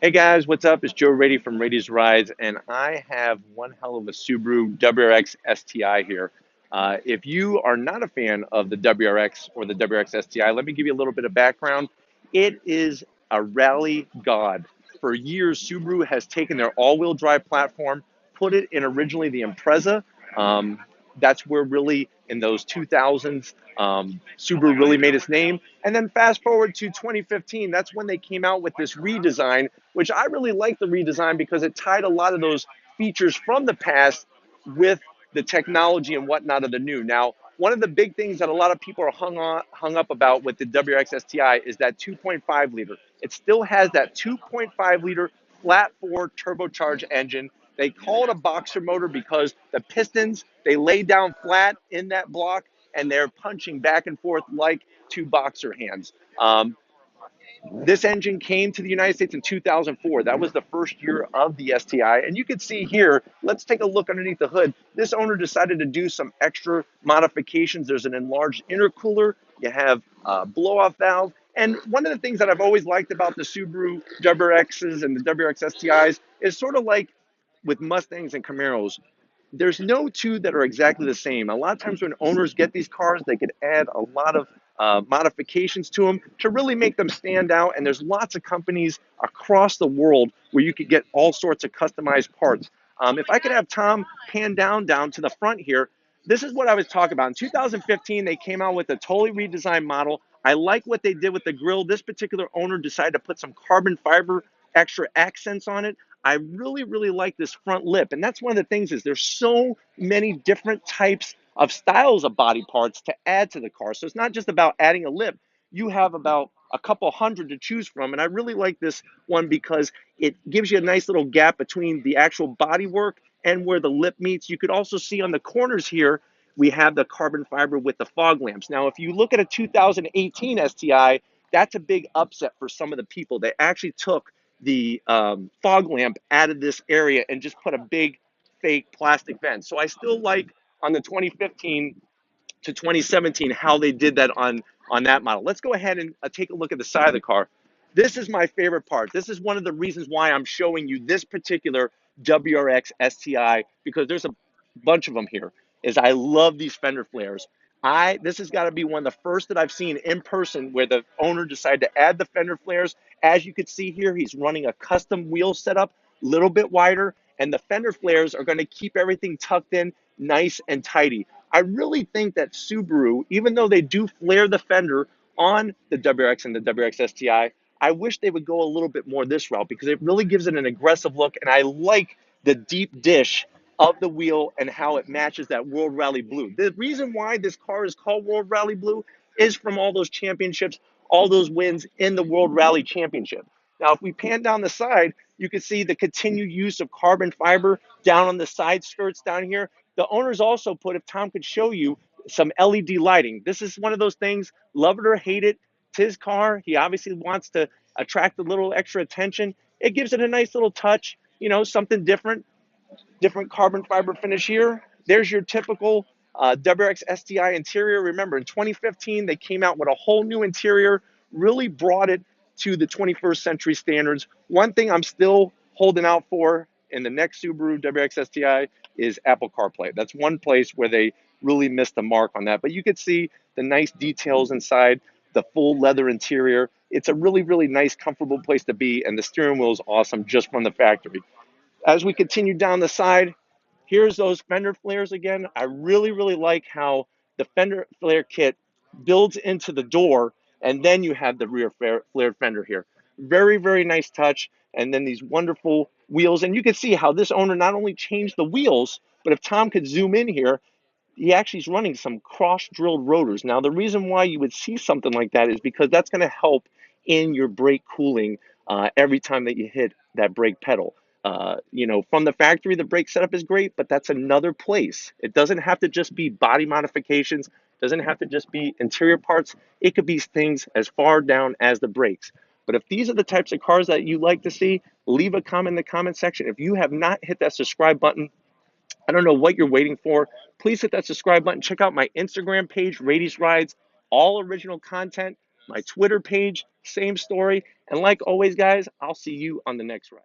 Hey guys, what's up? It's Joe Raiti from Raiti's Rides, and I have one hell of a Subaru WRX STI here. If you are not a fan of the WRX or the WRX STI, let me give you a little bit of background. It is a rally god. For years, Subaru has taken their all-wheel drive platform, put it in originally the Impreza. Um, that's where really in those 2000s, Subaru really made its name. And then fast forward to 2015, that's when they came out with this redesign, which I really like the redesign because it tied a lot of those features from the past with the technology and whatnot of the new. Now, one of the big things that a lot of people are hung up about with the WRX STI is that 2.5 liter. It still has that 2.5 liter flat four turbocharged engine. They call it a boxer motor because the pistons, they lay down flat in that block and they're punching back and forth like two boxer hands. This engine came to the United States in 2004. That was the first year of the STI. And you can see here, let's take a look underneath the hood. This owner decided to do some extra modifications. There's an enlarged intercooler. You have a blow-off valve. And one of the things that I've always liked about the Subaru WRXs and the WRX STIs is sort of like with Mustangs and Camaros, there's no two that are exactly the same. A lot of times when owners get these cars, they could add a lot of modifications to them to really make them stand out. And there's lots of companies across the world where you could get all sorts of customized parts. If I could have Tom pan down to the front here, this is what I was talking about. In 2015, they came out with a totally redesigned model. I like what they did with the grille. This particular owner decided to put some carbon fiber extra accents on it. I really like this front lip. And that's one of the things is there's so many different types of styles of body parts to add to the car. So it's not just about adding a lip. You have about a couple hundred to choose from. And I really like this one because it gives you a nice little gap between the actual body work and where the lip meets. You could also see on the corners here, we have the carbon fiber with the fog lamps. Now, if you look at a 2018 STI, that's a big upset for some of the people. They actually took the fog lamp out of this area and just put a big fake plastic vent. So I still like on the 2015 to 2017 how they did that on that model. Let's go ahead and take a look at the side of the car. This is my favorite part. This is one of the reasons why I'm showing you this particular WRX STI because there's a bunch of them here. Is I love these fender flares. This has got to be one of the first that I've seen in person where the owner decided to add the fender flares. As you can see here, he's running a custom wheel setup, a little bit wider, and the fender flares are going to keep everything tucked in nice and tidy. I really think that Subaru, even though they do flare the fender on the WRX and the WRX STI, I wish they would go a little bit more this route because it really gives it an aggressive look, and I like the deep dish of the wheel and how it matches that World Rally Blue. The reason why this car is called World Rally Blue is from all those championships, all those wins in the World Rally Championship. Now, if we pan down the side, you can see the continued use of carbon fiber down on the side skirts down here. The owners also put, if Tom could show you, some LED lighting. This is one of those things, love it or hate it, it's his car. He obviously wants to attract a little extra attention. It gives it a nice little touch, something different carbon fiber finish here. There's your typical WRX STI interior. Remember, in 2015, they came out with a whole new interior, really brought it to the 21st century standards. One thing I'm still holding out for in the next Subaru WRX STI is Apple CarPlay. That's one place where they really missed the mark on that. But you could see the nice details inside, the full leather interior. It's a really nice, comfortable place to be, and the steering wheel is awesome just from the factory. As we continue down the side, here's those fender flares again. I really like how the fender flare kit builds into the door, and then you have the rear flared fender here. Very nice touch. And then these wonderful wheels. And you can see how this owner not only changed the wheels, but if Tom could zoom in here, he actually is running some cross-drilled rotors. Now, the reason why you would see something like that is because that's going to help in your brake cooling every time that you hit that brake pedal. From the factory, the brake setup is great, but that's another place. It doesn't have to just be body modifications. It doesn't have to just be interior parts. It could be things as far down as the brakes. But if these are the types of cars that you like to see, leave a comment in the comment section. If you have not hit that subscribe button, I don't know what you're waiting for. Please hit that subscribe button. Check out my Instagram page, Raiti's Rides, all original content. My Twitter page, same story. And like always, guys, I'll see you on the next ride.